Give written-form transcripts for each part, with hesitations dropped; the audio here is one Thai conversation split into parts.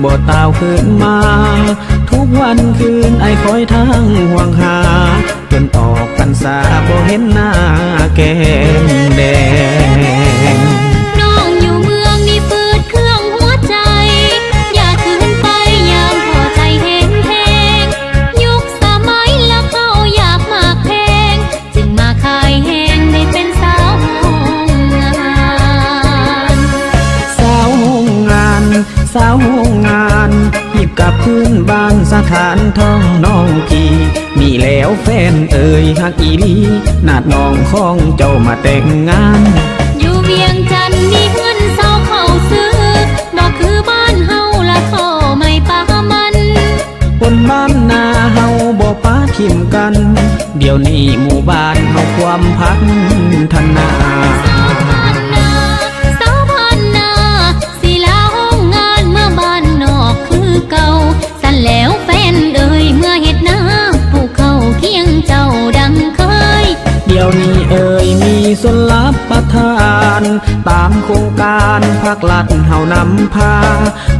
บ่ตาวคืนมาทุกวันคืนไอ้คอยทางห่วงหาจนออกพรรษาบ่เห็นหน้าแก้มแดงน้องอยู่เมืองนี่ฝืดเครื่องหัวใจอยากคืนไปยามพอใจแห้งแห้งยุคสมัยแล้วเขาอยากมากเพลงจึงมาขายแห้งได้เป็นสาวโรงงานสาวโรงงานสาวโรงงานหิบกับพื้นบ้านสถานท่องน้องพี่มีแล้วแฟนเอ่ยฮักอีลีนาดน้องของเจ้ามาแต่งงานอยู่เวียงจันทน์นี่เงินเศร้าเขาซื้อบ่คือบ้านเฮาละเขาไม่ปามันคนบ้านนาเฮาบ่ปาทิมกันเดี๋ยวนี้หมู่บ้านเฮาความพัฒนาสาวพันนาสิลาห้องงานเมื่อบ้านนอกคือเก่าสั่นแล้วแฟนเอ่ยเมื่อเฮ็ดนาผู้เข้าเคียงเจ้าดังเคยเดี๋ยวนี้เอ่ยมีส่วนลับประทานตามโครงการภาครัฐเฮานำพา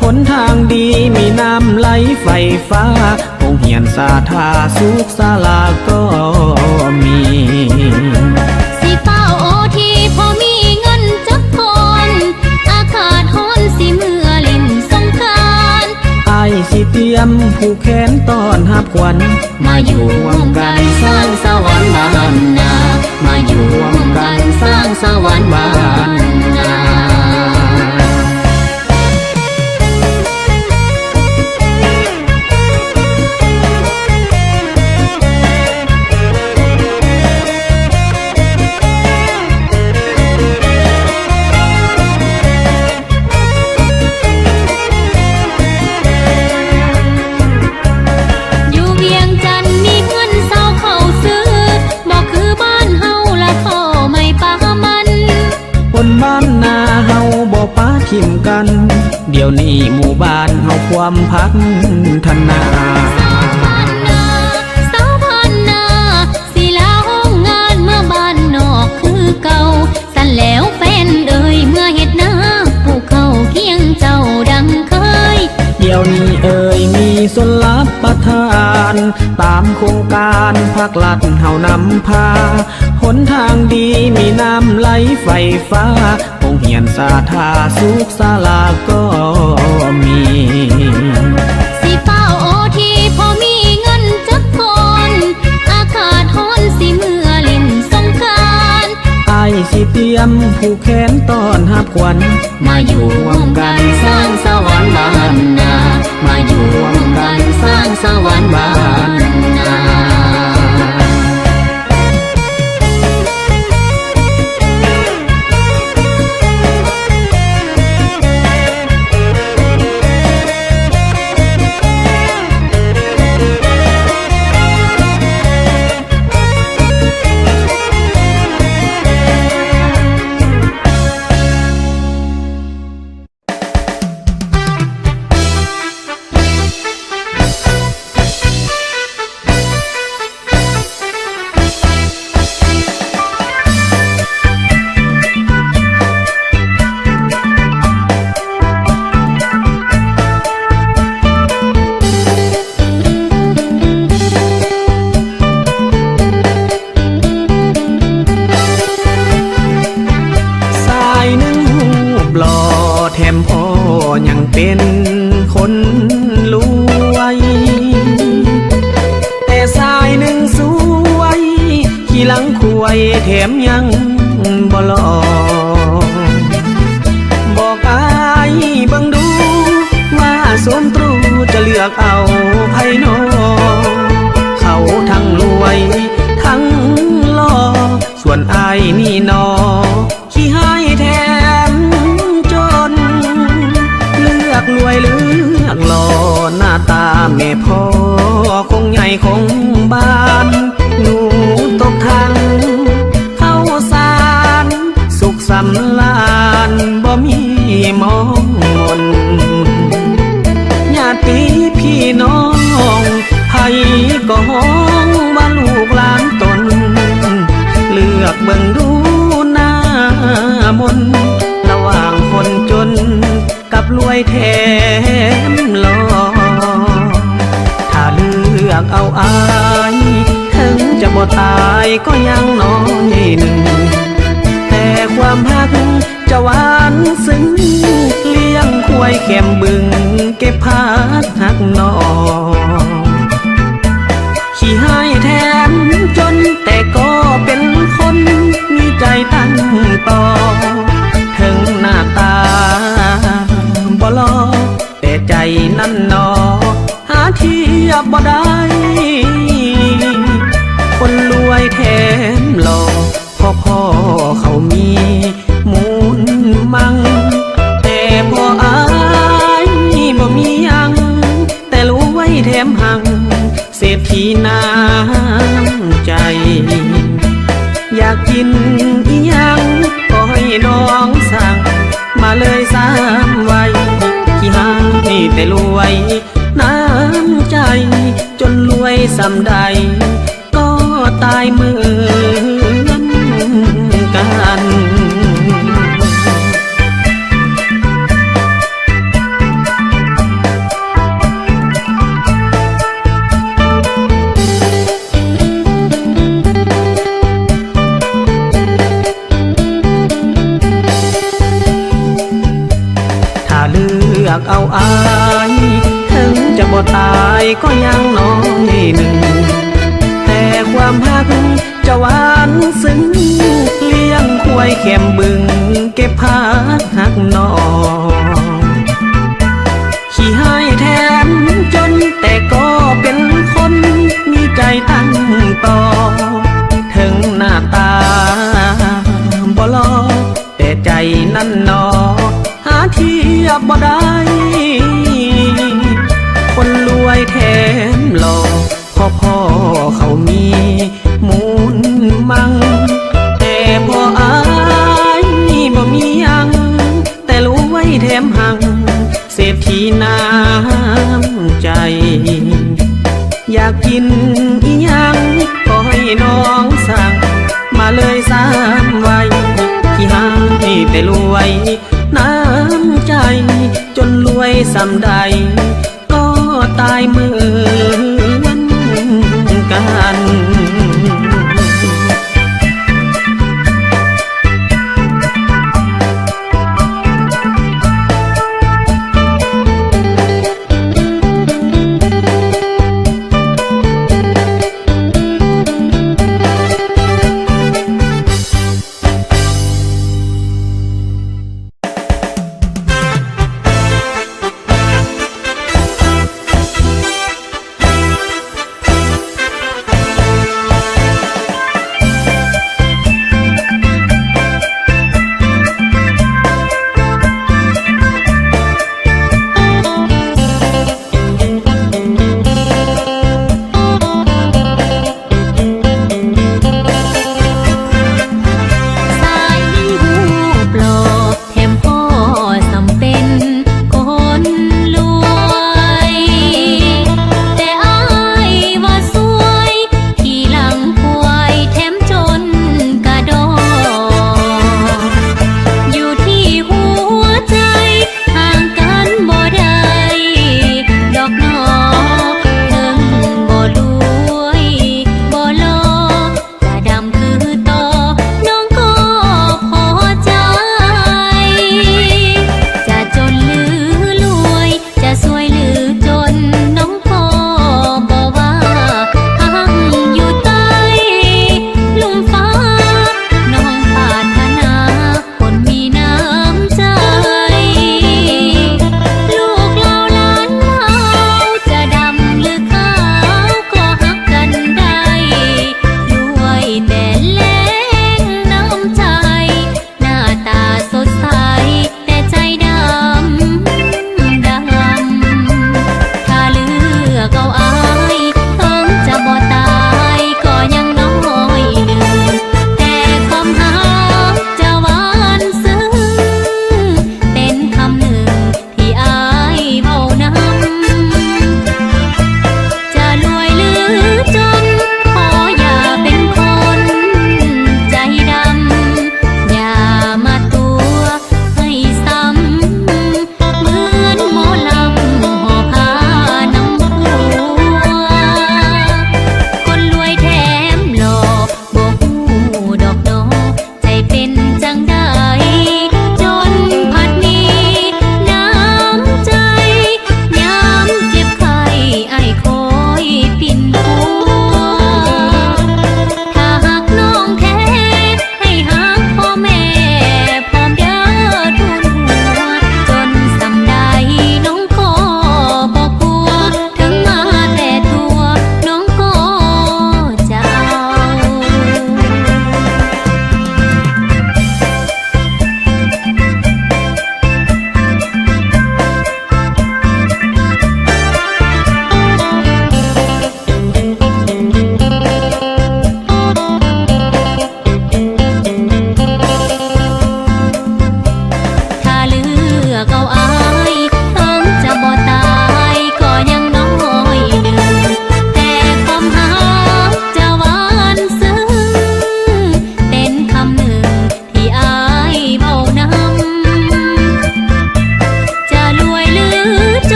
หนทางดีมีน้ำไหลไฟฟ้าโรงเรียนสาธาสุขศาลาก็มีสิเป้าโอทีพอมีเงินจักคนอากาศร้อนสิเมื่อเล่นสงกรานต์ไอ้สิเตรียมผูกแขนต้อนรับขวัญมาอยู่ร่วมกันสร้างสวรรค์บ้านนามาอยู่ร่วมกันสร้างสวรรค์บ้านนาบ้านนาเฮาบ่ปาทิมกันเดี๋ยวนี้หมู่บ้านเฮาความพัฒนาสาวพันนาสิลาห้องงานเมื่อบ้านนอกคือเก่าสั่นแล้วแฟนเอ่ยเมื่อเฮ็ดนาผู้เข้าเคียงเจ้าดังเคยเดี๋ยวนี้เอ่ยมีส่วนลับประทานตามโครงการภาครัฐเฮานำพาหนทางดีมีน้ำไหลไฟฟ้าโรงเรียนสาธาสุขศาลาก็มีสิเป้าโอทีพอมีเงินจักคนอากาศร้อนสิเมื่อเล่นสงกรานต์ไอ้สิเตรียมผูกแขนต้อนรับขวัญมาอยู่ร่วมกันสร้างสวรรค์บ้านนามาอยู่ร่วมกันสร้างสวรรค์บ้านนาแถมพ่อยังเป็นคนรวยแต่สายหนึ่งสวยขี่หลังควยแถมยังบ่หล่อบอกอายเบิ่งดูว่าสมตรูจะเลือกเอาไผน้อเขาทั้งรวยทั้งหล่อส่วนอายนี่นอขี้ให้แถมรวยเลือกหล่อหน้าตาแม่พ่อคงใหญ่คงบ้านหนูตกทางเข้าสารสุขสำลานบ่มีมองมนญาติพี่น้องไผก็ฮ้องว่าลูกหลานตนเลือกเบิ่งดูหน้ามนระหว่างคนจนกับ รวยแถมหล่อถ้าเลือกเอาอายถึงจะบ่ตายก็ยังน้อยหนึ่งแต่ความหักจะหวานซึ้งเลี้ยงควายแคมบึงเก็บพักหักนอขี้ให้แถมจนแต่ก็เป็นคนมีใจตั้งต่อถึงหน้าตาบ่หล่อแต่ใจนั่นหนอหาเทียบบ่ได้คนรวยแถมหล่อพ่อเขามีมูลมังแต่พออายบ่มียังแต่รวยแถมหังเศรษฐีน้ำใจอยากกินอีหยังก็ให้น้องสั่งมาเลย3 วัยที่หาให้แต่รวยน้ำใจจนรวยสำใดก็ตายเหมือนกัน ถ้าเลือกเอาอายถึงจะบ่ตายก็ยังน้อยหนึ่งแต่ความหักจะหวานซึ้งเลี้ยงควายแคมบึงเก็บพักหักนอขี้ให้แถมจนแต่ก็เป็นคนมีใจตั้งต่อถึงหน้าตาบ่หล่อแต่ใจนั่นหนอหาเทียบบ่ได้คนรวยแถมหล่อพ่อเขามีมูลมังแต่พออายบ่มียังแต่รวยแถมหังเศรษฐีน้ำใจอยากกินอีหยังก็ให้น้องสั่งมาเลย3 วัยที่หาให้แต่รวยน้ำใจจนรวยสำใดก็ตายเหมือนกัน ค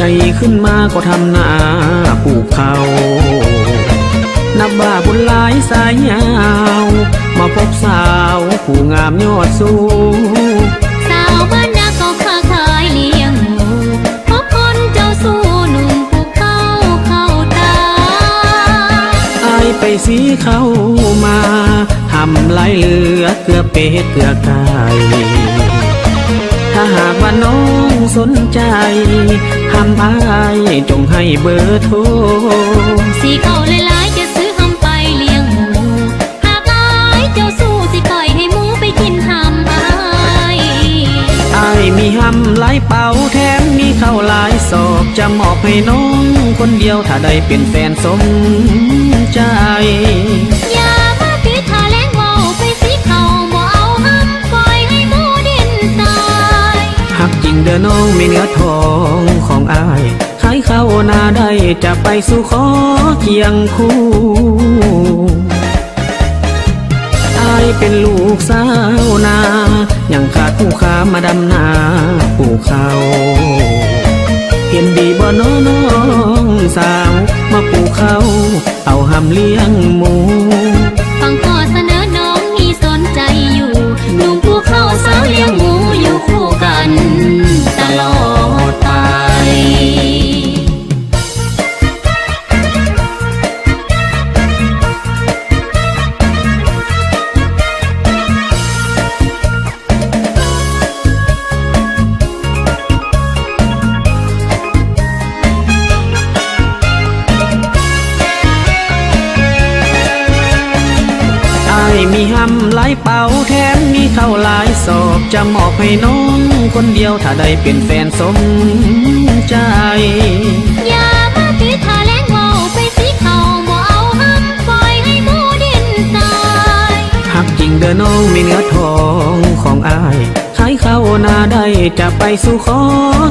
ญ่ขึ้นมาก็ทำนาปลูกเขานับว่าบุญหลายสายยาวมาพบสาวผู้งามยอดสูงสาวบ้านนาก็ค้าขายเลี้ยงหมูพบคนเจ้าสู้หนุ่มผู้เข้าตาอายไปสีเข้ามาทำลายเหลือเกลือเป็ดเกลือไก่ถ้าหากว่าน้องสนใจทำอายจงให้เบอร์โทรสีเขาหลายๆจะซื้อหำไปเลี้ยงหมูหากอายเจ้าสู้สิปล่อยให้หมูไปกินหำอายมีหำหลายเป่าแถมมีข้าวหลายศอกจะมอบให้น้องคนเดียวถ้าได้เป็นแฟนสมใจอย่ามาติดทาแรงเว้าไปสิเขาบ่เอาหำปล่อยให้หมูดิ้นตายหักจริงเด้อน้องมีเนื้อทองของอายขายข้าวนาได้จะไปสู่ขอเคียงคู่อายเป็นลูกสาวนายังขาดผู้ค้ามาดำนาปลูกข้าวเห็นดีบ่น้องสาวมาปลูกข้าวเอาหำเลี้ยงหมูฟังข้อเสนอน้องนี่สนใจอยู่หนุ่มผู้เข้าสาวเลี้ยงหมูอยู่คู่กันตลอดไปมีหำหลายเป่าแถมมีข้าวหลายศอกจะมอบให้น้องคนเดียวถ้าได้เป็นแฟนสมใจอย่ามาติดทาแรงเว้าไปสิเขาบ่เอาหำปล่อยให้หมูดิ้นตายหักจริงเด้อน้องมีเนื้อทองของอายขายข้าวนาได้จะไปสู่ขอ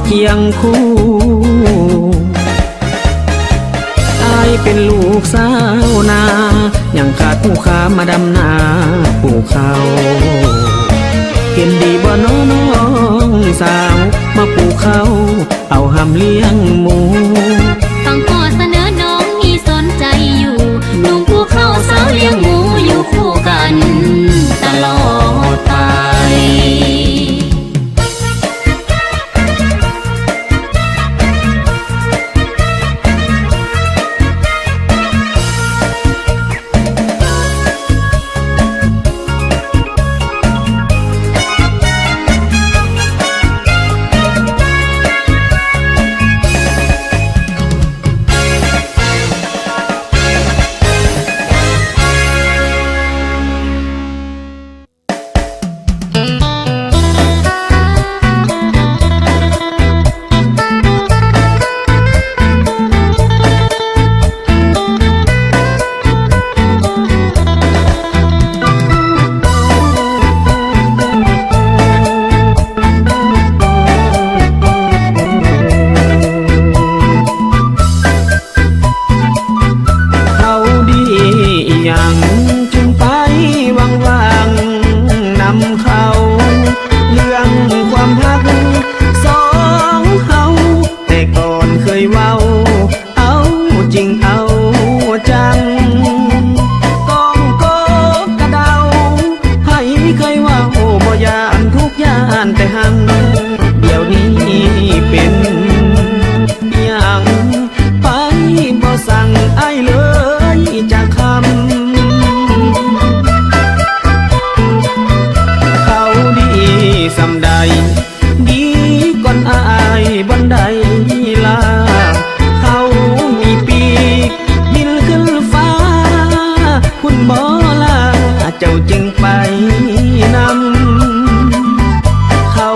เคียงคู่อายเป็นลูกสาวนายังขาดผู้ค้ามาดำนาปลูกข้าวเห็นดีบ่น้องสาวมาปลูกข้าวเอาหำเลี้ยงหมูฟังข้อเสนอน้องนี่สนใจอยู่หนุ่มผู้เข้าสาวเลี้ยงหมูอยู่คู่กันตลอดไปเจ้าจึงไปนำเขา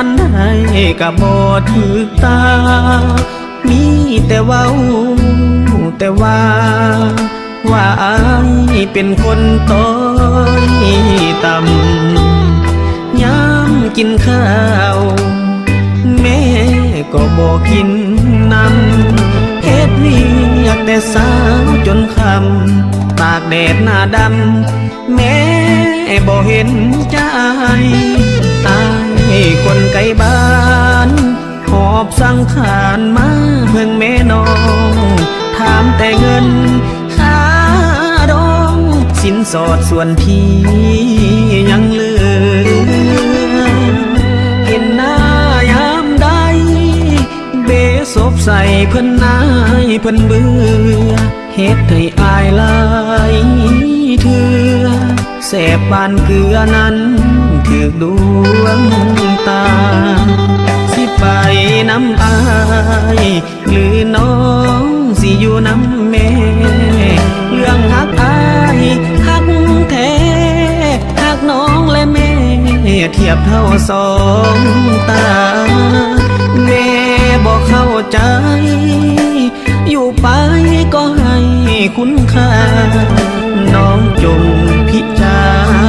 นใดก็บ่ถึกตา มีแต่เว้าแต่ว่าอายเป็นคนต้อยต่ำยามกินข้าวแม่ก็บอกกินนำเฮ็ดเวียกแต่สาวจนคำตากแดดหน้าดำแม่บ่เห็นใจอายคนไกลบ้านหอบสังขารมาเพิ่งแม่น้องถามแต่เงินค่าดองสินสอดส่วนที่ยังเหลือเห็นหน้ายามใดเบศพใส่เพิ่นนายเพิ่นเบื่อเฮ็ดให้อายหลายเถื่อแสบปานเกลือนั้นถือดวงตาสิไปน้ำอายหรือน้องสิอยู่น้ำแม่เรื่องฮักอายฮักแท้ฮักน้องและแม่เทียบเท่าสองตาแม่บอกเข้าใจอยู่ไปก็ให้คุณค่าน้องจงพิจา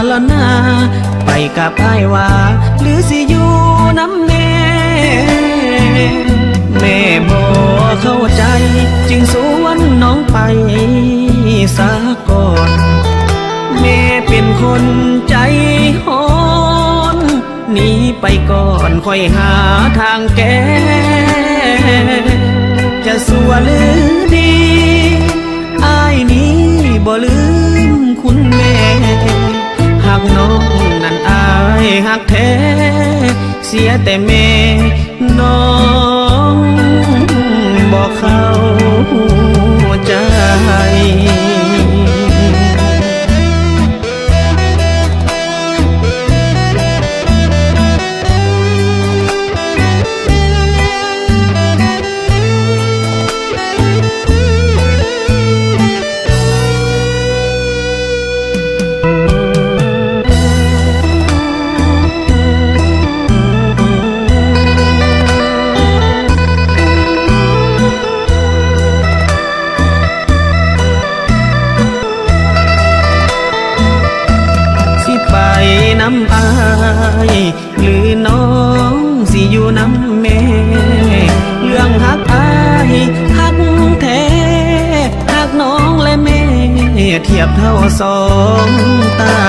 รณาไปกับอ้ายว่าหรือสิอยู่น้ำแน่แม่บอกเข้าใจจึงสวนน้องไปสาก่อนแม่เป็นคนใจฮ้อนหนีไปก่อนค่อยหาทางแก้จะสัวหรือดีอ้ายนี้บ่ลืมคุณแม่หากน้องนั้นอายหักแท้เสียแต่แม่น้องบอกเข้าใจ น้ำอายหรือน้องสิอยู่น้ำแม่เรื่องฮักอายฮักแท้ฮักน้องและแม่เทียบเท่าสองตา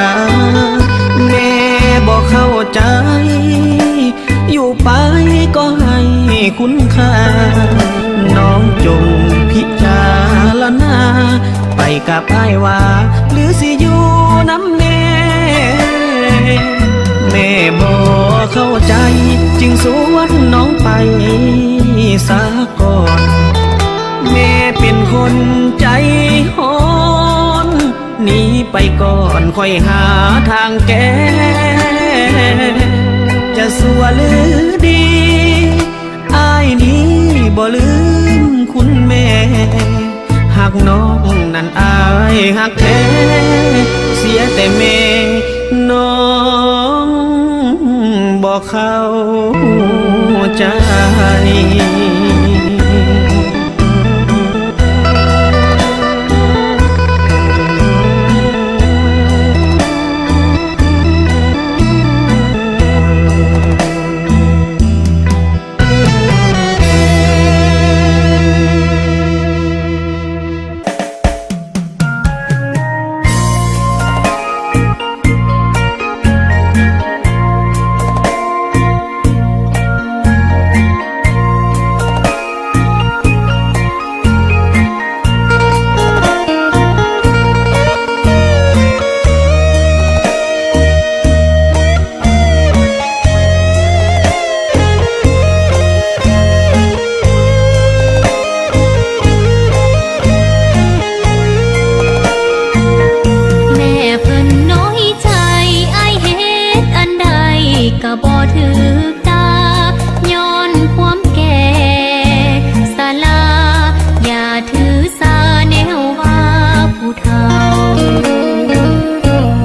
แม่บอกเข้าใจอยู่ไปก็ให้คุณค่าน้องจงพิจารณาไปกับอ้ายว่าหรือสิอยู่น้ำแม่แม่บอกเข้าใจจึงสวนน้องไปสาก่อนแม่เป็นคนใจฮ้อนหนีไปก่อนค่อยหาทางแก้จะสัวหรือดีอ้ายนี้บ่ลืมคุณแม่หากน้องนั้นอายหักแท้เสียแต่แม่น้องบอกเข้าใจ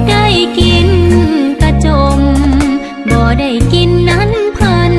ได้กินกระจมบ่ได้กินนั้นเพิ่น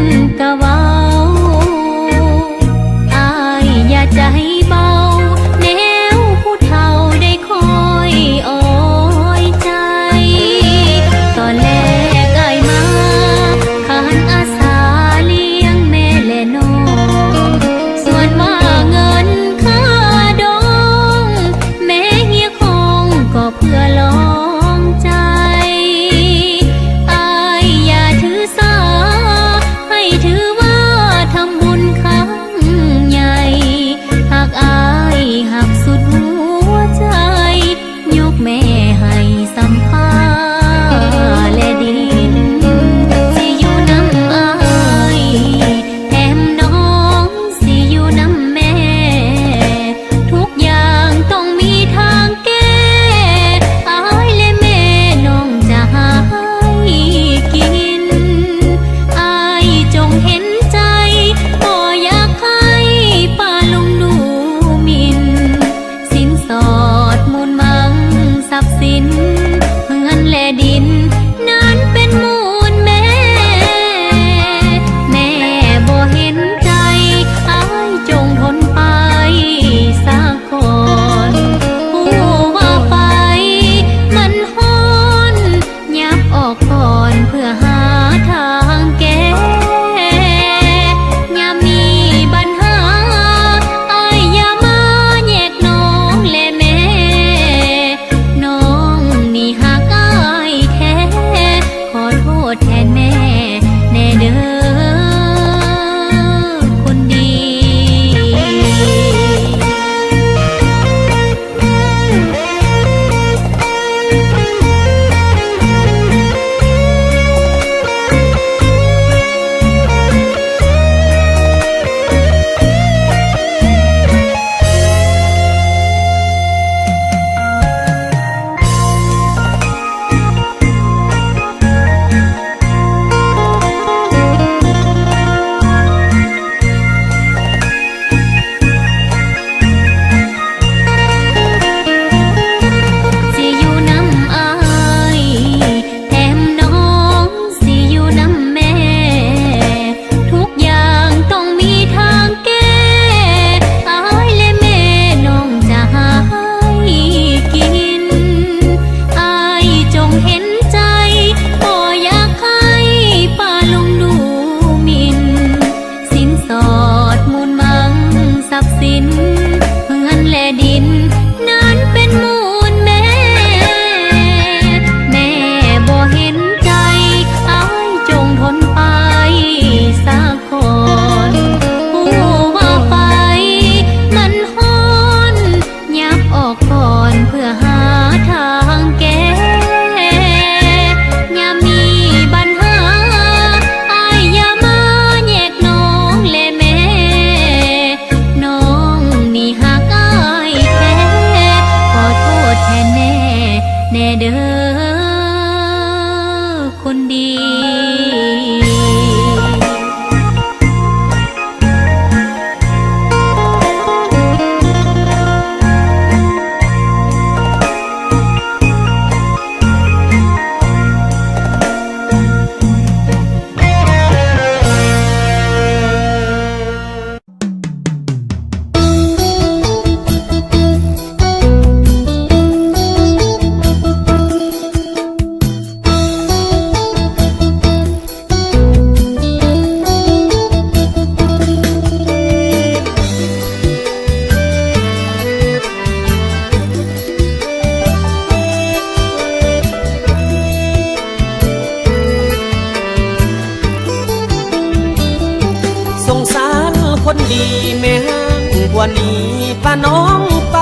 สงสารคนดีแม่ห้างกว่านี้ป้าน้องไป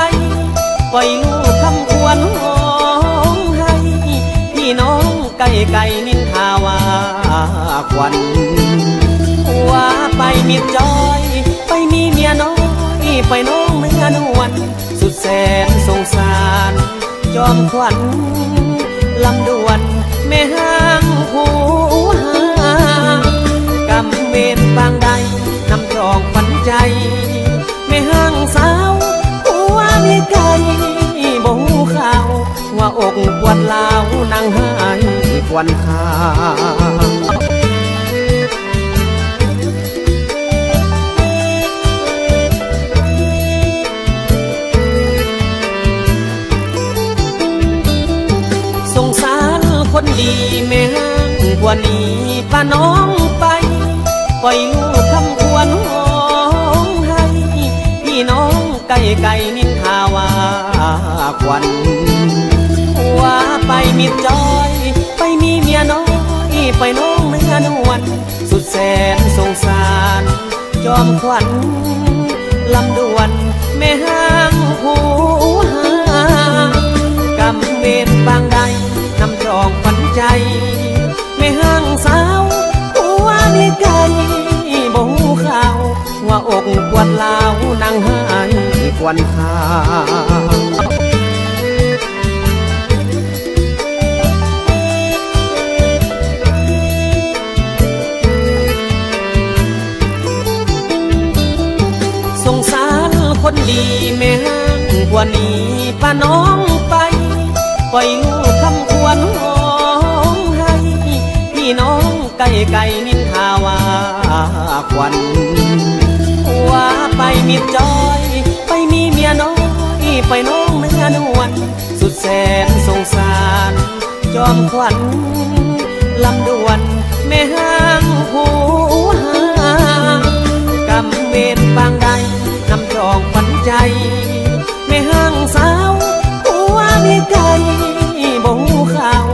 ปล่อยลูกคำควรห้องให้พี่น้องไก่ไก่นินทาว่าควันว่าไปมีจอยไปมีเมียน้อยไปน้องเมื่อนวลสุดแสนสงสารจอมขวัญลำดวนแม่ห้างหูหากำเวรบางใดนำจองฝันใจแม่ห้างสาวหัวมีไก่บ่หูข่าวว่าอกปวดลาวนางหายควันคาสงสารคนดีแม่ห้างกว่านี้ป้าน้องไปปล่อยลูกคำควรห้องให้พี่น้องไก่ไก่นินทาว่าควันว่าไปมีจอยไปมีเมียน้อยไปน้องเมื่อนวลสุดแสนสงสารจอมขวัญลำดวนแม่ห้างหูหากำเวรบางใดนำจองฝันใจแม่ห้างสาวหัวมีไก่บ่หูข่าวว่าอกปวดลาวนางหายควันคาสงสารคนดีแม่ห้างกว่านี้ป้าน้องไปปล่อยลูกคำควรห้องให้พี่น้องไก่ไก่นินทาว่าควันว่าไปมีจอยไปมีเมียน้อยไปน้องเมื่อนวลสุดแสนสงสารจอมขวัญลำดวนแม่ห้างหูหากำเวรบางใดนำจองฝันใจแม่ห้างสาวหัวมีไก่บ่หูข่าว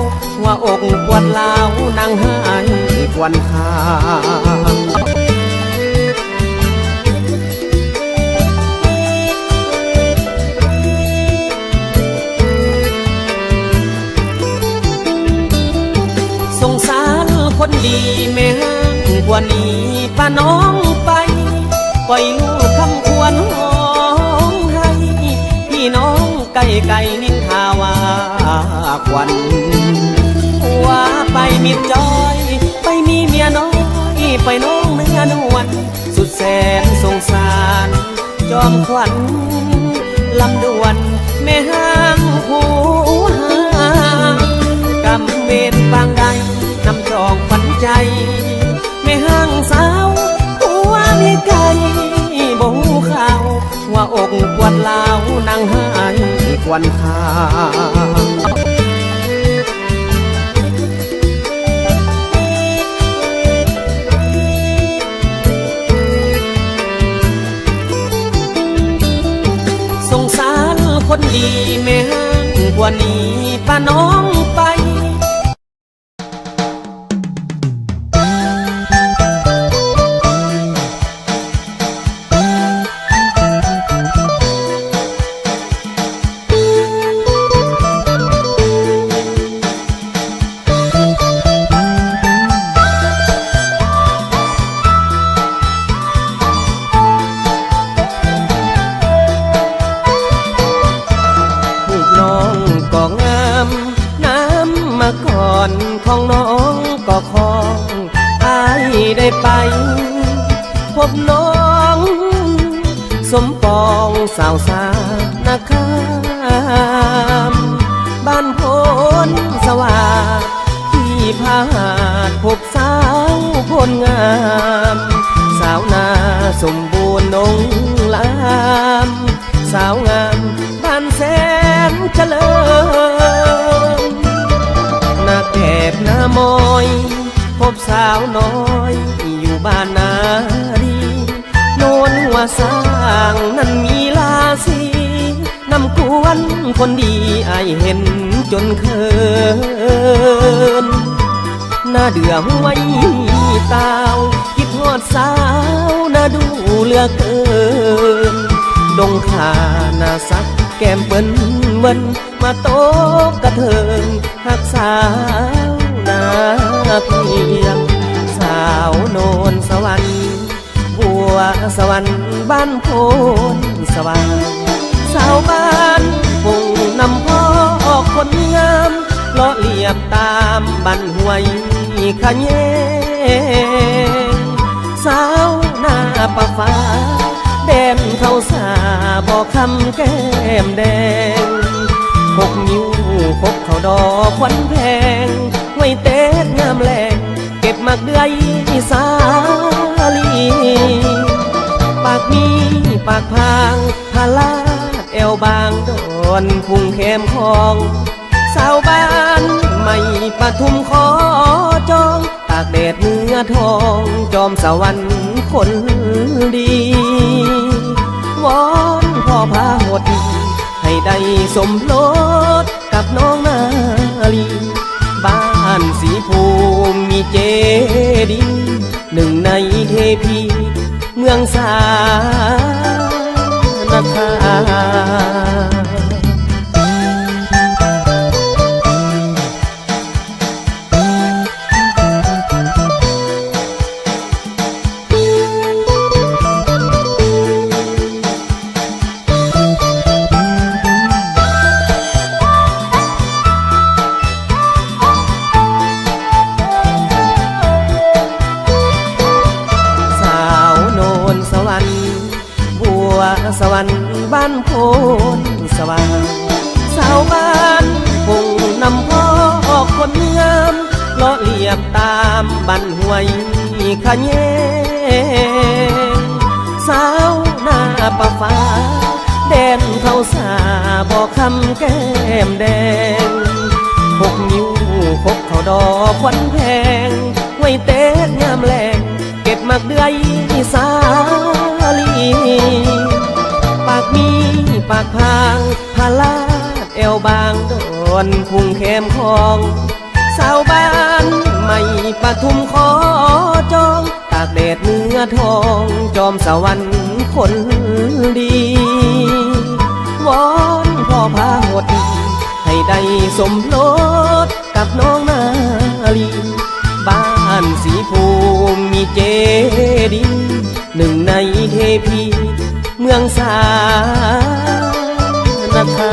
ว่าอกปวดลาวนางหายควันคาสงสารคนดีแม่ห้างกว่านี้ป้าน้องไปปล่อยลูกคำควรห้องให้พี่น้องไก่ไก่นินทาว่าควันว่าไปมีจอยไปมีเมียน้อยไปน้องเมื่อนวลสุดแสนสงสารจอมขวัญลำดวนแม่ห้างหูหากำเวรบางใดนำจองฝันใจแม่ห้างสาวหัวมีไก่บ่หูข่าวว่าอกปวดลาวนางหายควันคาสงสารคนดีแม่ห้างกว่านี้ป้าน้องไปของน้องก็คองอายได้ไปพบน้องสมปองสาวสานาคามบ้านโพนสว่างที่พาหาดพบสาวพลงามสาวนาสมบูรณ์นงลามสาวงามบ้านแสนเจริญนาแกบนามอยพบสาวน้อยอยู่บ้านนาดีโนนหัวสร้างนั้นมีลาสีนำกวนคนดีไอเห็นจนเคินหน้าเดือดไว้ตาวคิดฮอดสาว วันมาโตกกระเทิงหักสาวนาเพียงสาวโนนสวรรค์บัวสวรรค์บ้านโพนสว่างสาวบ้านปุ่งนำพ่อคนงามเลาะเลียบตามบันห้วยขะแยงสาวหน้าปะฟ้าแดนเขาสาบอกคำแก้มแดงพกนิ้วพกเขาดอกควันแพงไว้เต้นงามแรงเก็บมักเดือยสาลีปากมีปากพางพาลาดแอวบางดอนพุงแคมคองสาวบ้านไม่ปทุมขอจองตากแดดเนื้อทองจอมสวรรค์คนดีวอนพ่อพาหดให้ได้สมรสกับน้องนาลีบ้านสีภูมิมีเจดีย์หนึ่งในเทพีเมืองสานคาสวรรค์บ้านโพนสว่างสาวบ้านปุ่งนำพ่อคนงามเลาะเลียบตามบันห้วยขะแยงสาวหน้าปะฟ้าแดนเขาสาบอกคำแก้มแดงพกนิ้วพกเขาดอกควันแพงไว้เต้นงามแรงเก็บมักเดือยสาลีปากมีปากพางพาลาดแอวบางดอนพุงแคมคองสาวบ้านไม่ปทุมขอจองตากแดดเนื้อทองจอมสวรรค์คนดีวอนพ่อพาหดให้ได้สมรสกับน้องนาลีบ้านสีภูมิมีเจดีย์หนึ่งในเทพีเมืองสานคา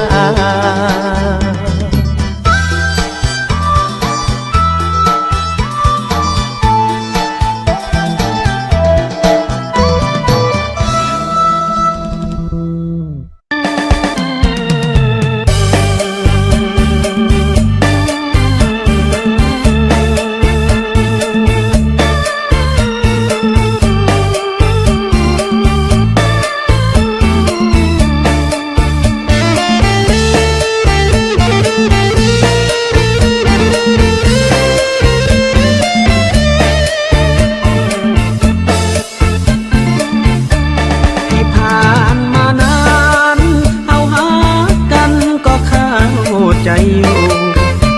ใจอยู่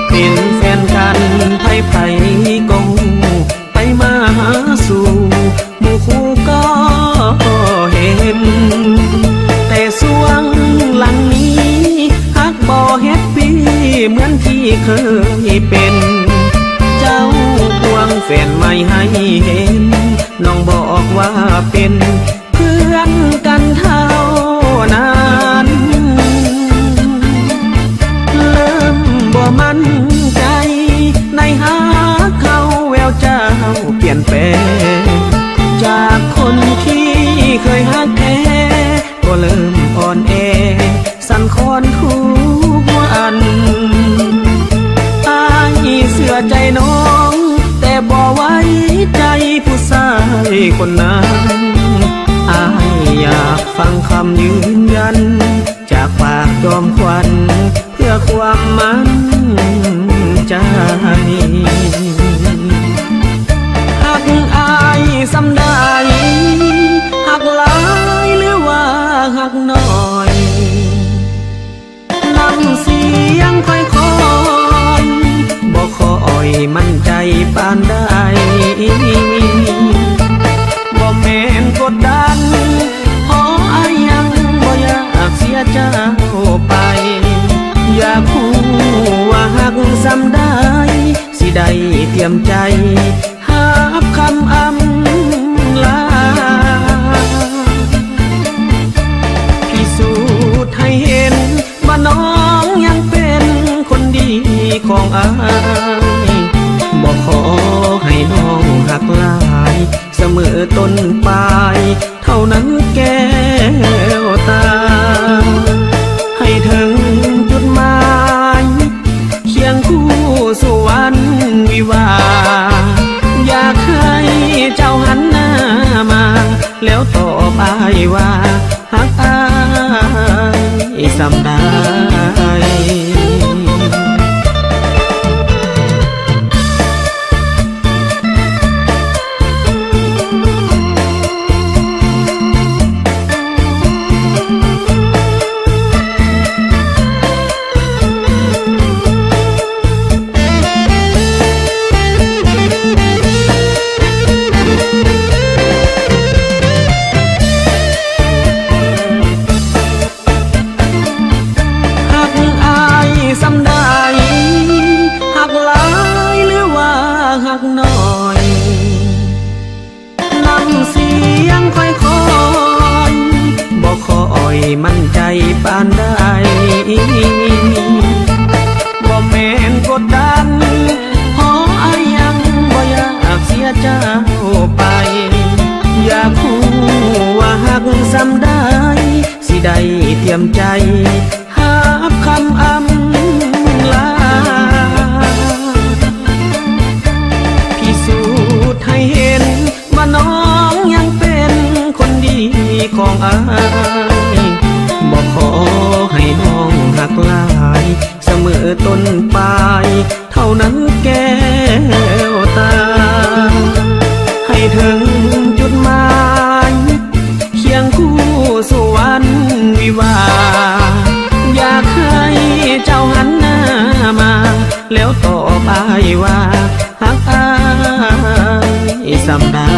เป็นแฟนกันไผไผก็ไปมาหาสู่หมู่คู่ก็เห็นแต่ส่วงหลังนี้ฮักบ่แฮปปี้เหมือนที่เคยเป็นเจ้าควงแฟนไม่ให้เห็นน้องบอกว่าเป็นเพื่อนกันเท่านั้นบ่มั่นใจในหาเขาแววเจ้าเปลี่ยนแปลงจากคนที่เคยฮักแท้ก็เริ่มอ่อนแอสั่นคลอนทุกวันอายเสื่อใจน้องแต่บ่ไว้ใจผู้ชายคนนั้นอายอยากฟังคำยืนยันจากปากจอมขวัญเพื่อความมั่นใจหักอายสำได้หักหลายหรือว่าหักน้อยนำเสียงค่อยๆบอกคอยมั่นใจปานใดบ่แม่นกดดันเพราะอายยังบ่อยากเสียเจ้าไป ยมใจหาคำอำลาพิสูจน์ให้เห็นว่าน้องยังเป็นคนดีของอายบอกขอให้น้องหักหลายเสมอต้นปลายเท่านั้นแก้วตาให้ถึงจุดหมายเคียงคู่สู่วันวิวาอยากให้เจ้าหันหน้ามาแล้วตอบอายว่าหักอายสำได้สำได้หักหลายหรือว่าหักน้อยนำเสียงค่อยๆบอกคอยมั่นใจปานใดบ่แม่นกดดันเพราะอายยังบ่อยากเสียเจ้าไปอยากรู้ว่าหักสำได้สิได้เตรียมใจหาคำอำลาพิสูจน์ให้เห็นว่าน้องยังเป็นคนดีของอายบอกขอให้น้องหักหลายเสมอต้นปลายเท่านั้นแก้วตาให้ถึงจุดหมายเคียงคู่สู่วันวิวาอยากให้เจ้าหันหน้ามาแล้วตอบอายว่าหักอายสำได้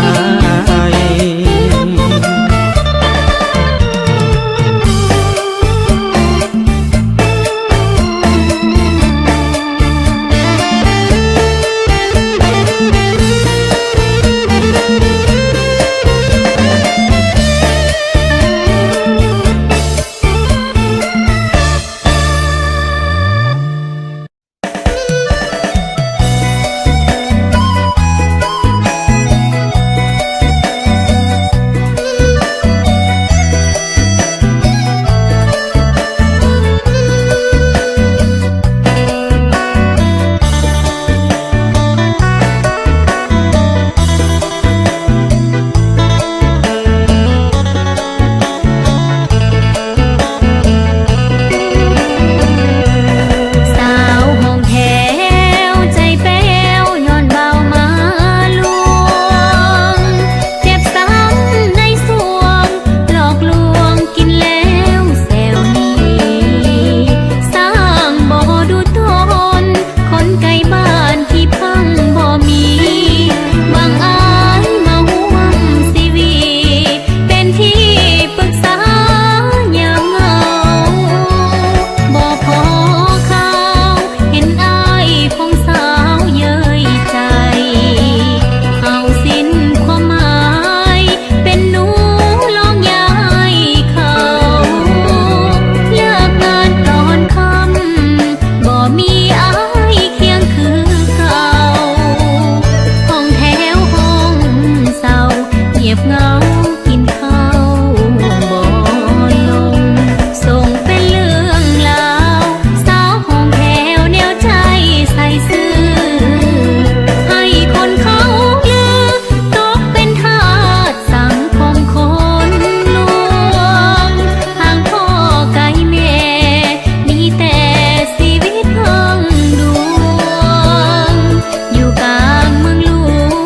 อยู่กลางเมืองหล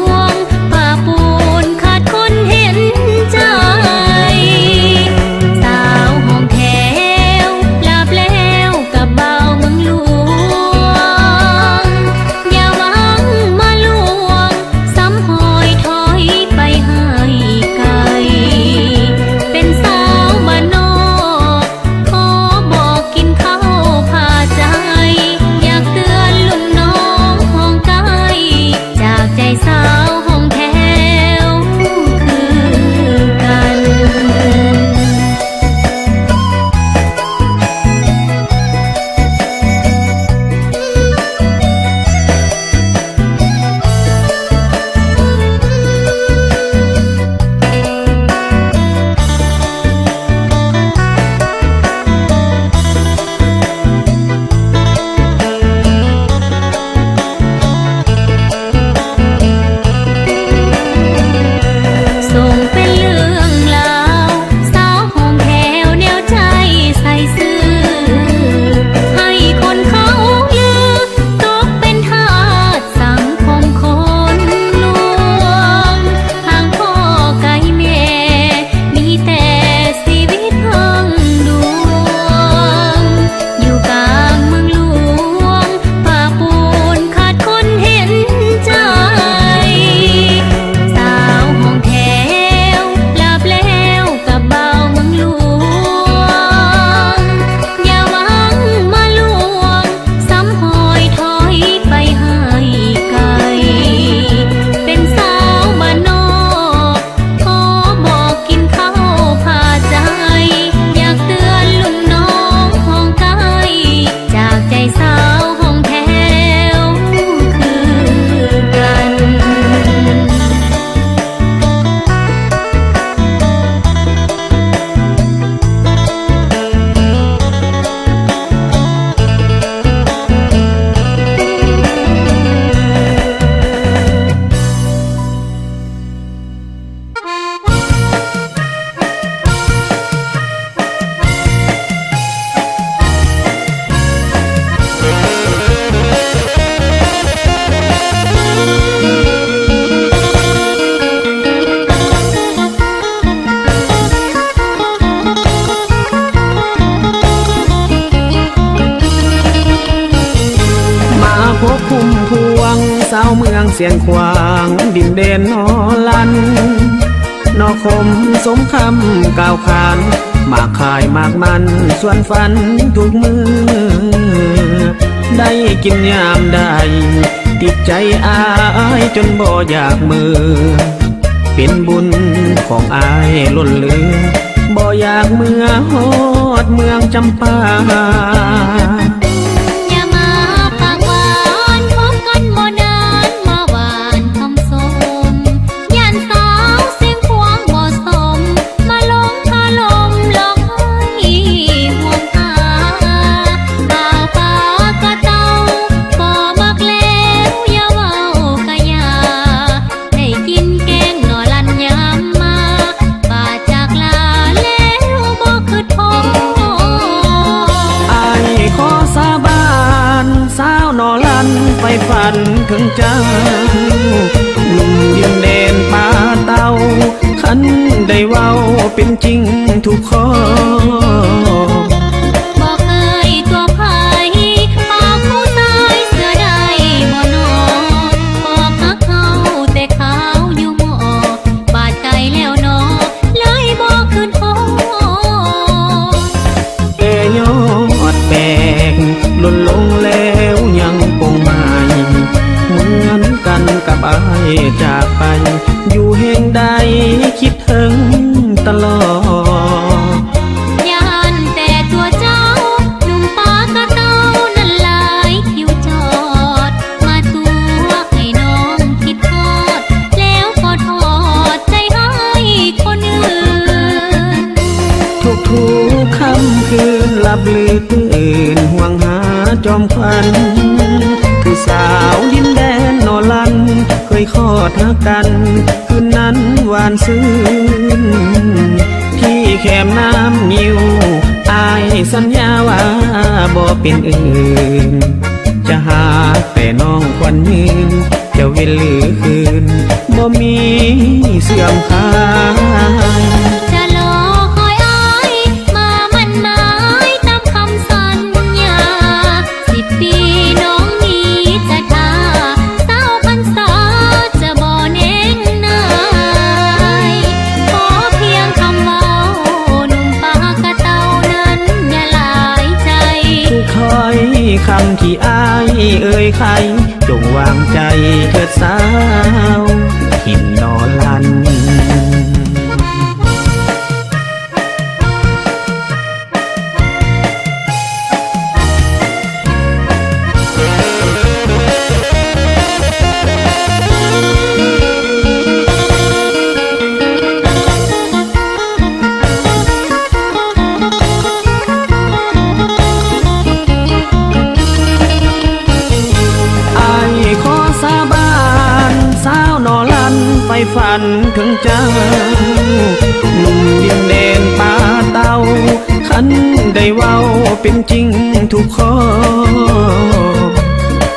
วงป่าปูนขาดคนเห็น เสียงขวางดินเด่นนอลันนอคมสมคำกล่าวขานมากขายมากมันส่วนฝันทุกมือได้กินยามใดติดใจอายจนบ่อยากมือเป็นบุญของอายล้นเหลือบ่อยากเมื่อฮอดเมืองจำปาอย่ามาปากหวานพบกันบ่นานมาหวานคำสมย่านสาวเสียงควงบ่สมมาลงคาลมหลอกให้ห่วงตาบ่าวปากะเต้าบ่มักแล้วอย่าเว้ากะยาได้กินแกงหน่อลันยามมาบาดจากลาแล้วบ่คิดพออายขอสาบานสาวนอลันไปฝันถึงเจ้าหนุ่มดินแดนป่าเต้าขันได้เว้าเป็นจริงทุกข้อบอกเคยตัวไผ่ปากผู้ตายเสือใดบ่นอบอกฮักเขาแต่ขาวอยู่หมอบาดใจแล้วนอเลยบอกคืนพอยอดแบกหล่นลงแล้วยังคงไม่เหมือนกันกับอายจากไปอยู่แห่งใดคิดถึงตลอดย่านแต่ตัวเจ้าหนุ่มปากะเต้านั้นหลายคิวจอดมาตัวให้น้องคิดทอดแล้วก็ทอดใจให้คนอื่นทุกค่ำคืนหลับลือตื่นห่วงหาจอมขวัญคือสาวดินแดนนอลันเคยขอทักกันคืนนั้นหวานซื่นที่แคมน้ำนิ้วอายสัญญาว่าบ่เป็นอื่นจะหาแต่น้องควันยืนจะเวลหรือคืนบ่มีเสื่อมคลายจะรอคอยอายมามันหมายตามคำสัญญา10 ปีน้องนี้จะท่าสาวพรรษาจะบ่เน้นนายขอเพียงคำเว้าหนุ่มปากะเต้านั้นอย่าหลายใจทุกถ้อยคำที่อายเอ่ยใครจงวางใจเถิดสาวหินนอลันไปฝันถึงเจ้าหนุ่มดินแดนป่าเต้าขันได้เว้าเป็นจริงทุกข้อ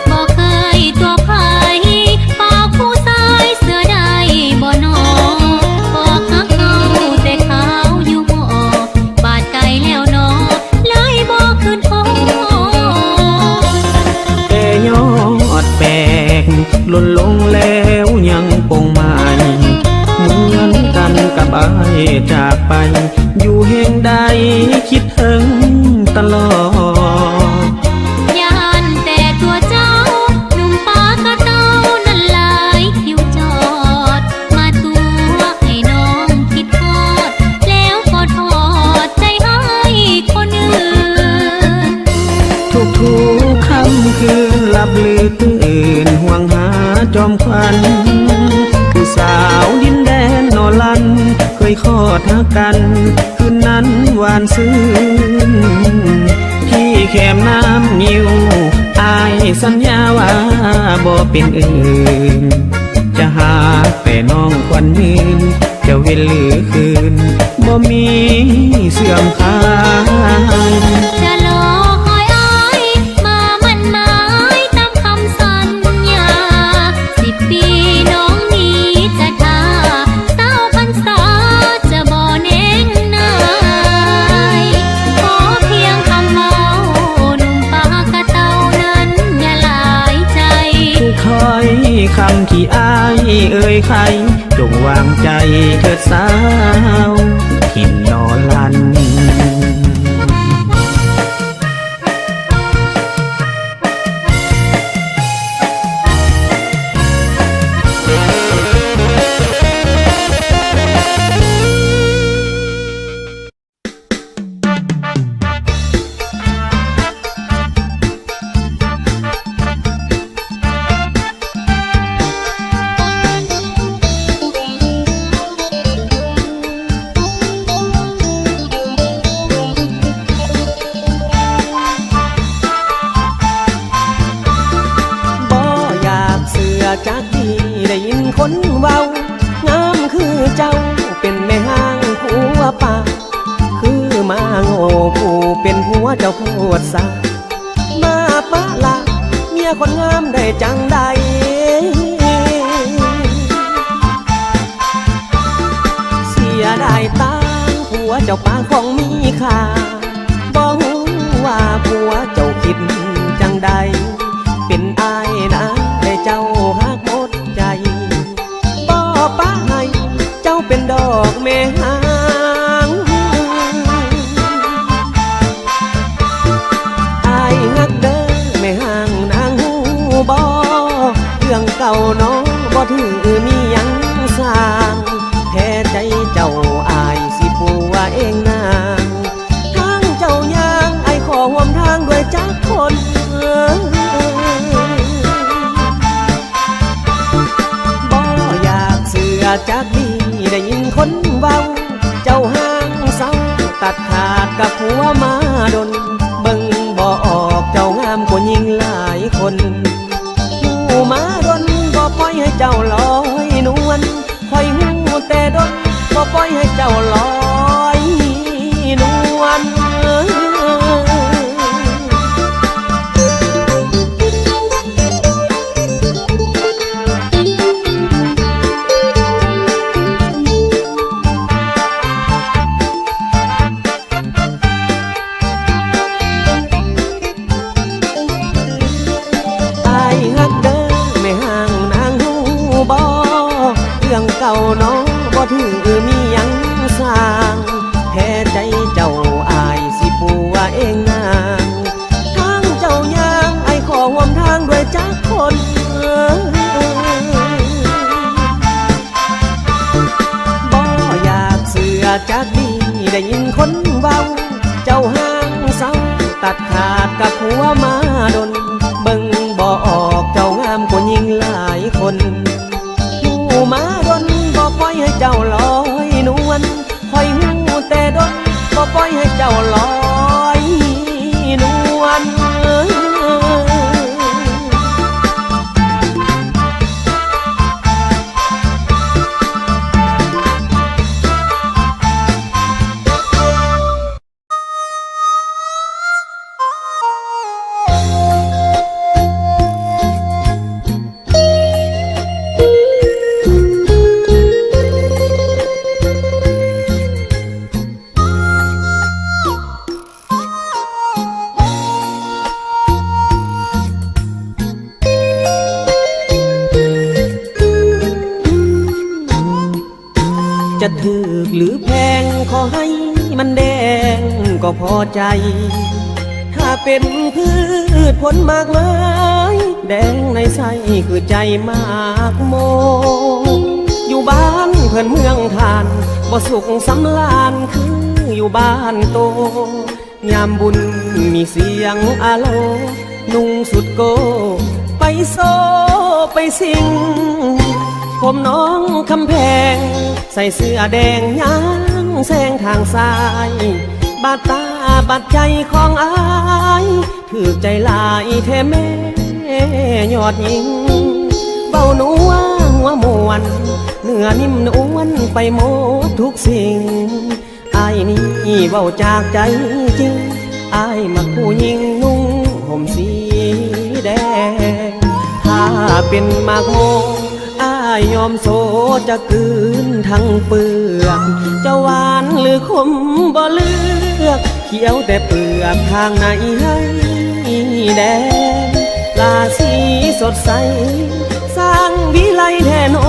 บอกเคยตัวไผ่ปากผู้ตายเสือใดบ่นอบอกฮักเขาแต่ขาวอยู่หมอบาดใจแล้วนอเลยบอกคืนพอยอดแบกหล่นลงแล้วยังคงไม่เหมือนกันกับอายจากไปอยู่แห่งใดคิดถึงตลอดย่านแต่ตัวเจ้าหนุ่มปากะเต้านั้นหลายคิวจอดมาตัวให้น้องคิดทอดแล้วก็ทอดใจให้คนอื่นทุกค่ำคืนหลับลือตื่นห่วงหาจอมขวัญคือสาวดินแดนนอลันเคยขอทักกันคืนนั้นหวานซื่นที่แคมน้ำนิ้วอายสัญญาว่าบ่เป็นอื่นจะหาแต่น้องควันยืนจะเวลหรือคืนบ่มีเสื่อมคลายจะรอคอยอายมามันหมายตามคำสัญญา10 ปีน้องนี้จะท่าสาวพรรษาจะบ่เน้นนายขอเพียงคำเว้าหนุ่มปากะเต้านั้นอย่าหลายใจทุกถ้อยคำ ใครจงวางใจเถิดสาวถิ่นนอนลัน จากที่ได้ยินคนเว้างามคือเจ้าเป็นแม่ห้างผัวป่าคือมาโง่ผู้เป็นผัวเจ้าโคตรสามาปะละเมียคนงามได้จังใดเสียได้ตาผัวเจ้าป่าของมีค่าบ่ฮู้ว่าผัวเจ้าคิดจังใดเป็นอายนะได้เจ้าหักหมดใจบ่ป้าให้เจ้าเป็นดอกแม่หางอายหักเด้อแม่หางนางหูบ่เรื่องเก่าน้องบ่ถือมีหยังสร้างแพ้ใจเจ้าอายสิผัวเองนางทางเจ้าย่างไอ้ขอห่วมทางด้วยจักคนจากดีได้ยินคนเว้าเจ้าห้างเศร้าตัดขาดกับผัวมาดนเบิ่งบ่ออกเจ้างามกว่าหญิงหลายคนผู้มาดนบ่ปล่อยให้เจ้าลอยนวลคอยหูแต่ดนบ่ปล่อยให้เจ้าลอยนวลเก่าน้องบ่ถือมีหยังสร้างแพ้ใจเจ้าอายสิผัวเองนางทางเจ้าย่างไอ้ขอห่วมทางด้วยจักคนบ่อยากเสือจากดีได้ยินคนเว้าเจ้าห้างเศร้าตัดขาดกับผัวมาดนเบิ่งบ่ออกเจ้างามกว่าหญิงหลายคนผู้มาดนบ่ปล่อยให้เจ้าลอยนวลคอยหูแต่ดนบ่ปล่อยให้เจ้าลอยนวลจะถูกหรือแพงขอให้มันแดงก็พอใจถ้าเป็นพืชผลมากมายแดงในไส้คือใจมากโมอยู่บ้านเพื่อนเมืองทานบ่สุขสำราญคืออยู่บ้านโตยามบุญมีเสียงอาโลนุ่งสุดโกไปโซไปสิงผมน้องคำแพงใส่เสื้อแดงย่างแซงทางซ้ายบาดตาบาดใจของอายถือใจลายแท้แม่ยอดหญิงเบาหนัวหัวมวนเนื้อนิ่มนวลไปหมดทุกสิ่งอายนี่เบาจากใจจริงอายมักผู้หญิงนุ่งห่มสีแดงถ้าเป็นมากโมยอมโซจะกืนทั้งเปลือกจะหวานหรือขมบ่เลือกเขียวแต่เปลือกทางไหนให้แดงราศีสดใสสร้างวิไลแทนอ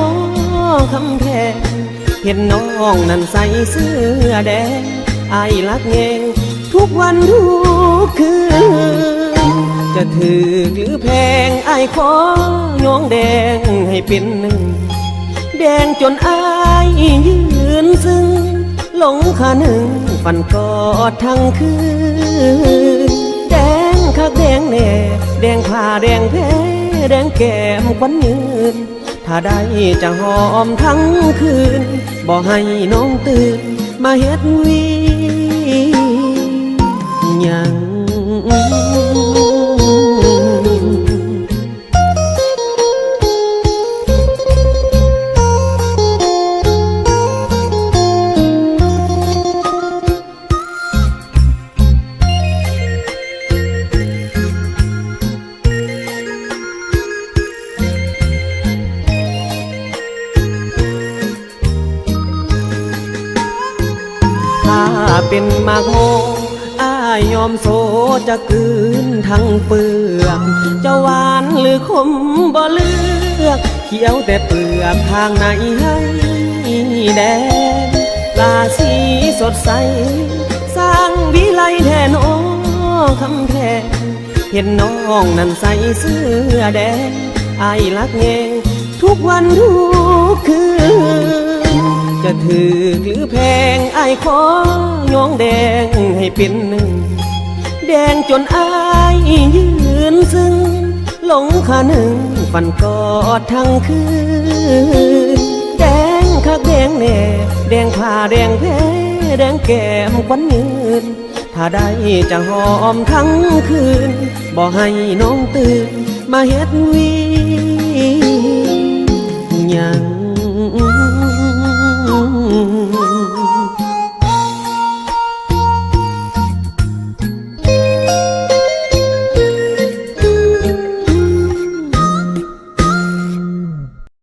คำแพงเห็นน้องนั้นใส่เสื้อแดงอายลักแงงทุกวันทุกคืนจะถือหรือแพงอายขอยองแดงให้เป็นหนึ่งแดงจนอายยืนซึ้งหลงขาหนึ่งฝันกอดทั้งคืนแดงคักแดงแน่แดงผ้าแดงแพ้แดงแก้มควันยืนถ้าได้จะหอมทั้งคืนบ่ให้น้องตื่นมาเฮ็ดวีหยัง ถ้าเป็นหมากโมอ้ายยอมโซจะกืนทั้งเปลือกจะหวานหรือขมบ่เลือกเขียวแต่เปลือกทางไหนให้แดงลาสีสดใสสร้างวิไลแทนโอคำแพงเห็นน้องนั้นใส่เสื้อแดงอายลักแงงทุกวันทุกคืนจะถือหรือแพงอายขอยองแดงให้เป็นหนึ่งแดงจนอายยืนซึ้งหลงขาหนึ่งฝันกอดทั้งคืนแดงคักแดงแน่แดงผ้าแดงแพ้แดงแก้มควันยืนถ้าได้จะหอมทั้งคืนบ่ให้น้องตื่นมาเฮ็ดวีหยัง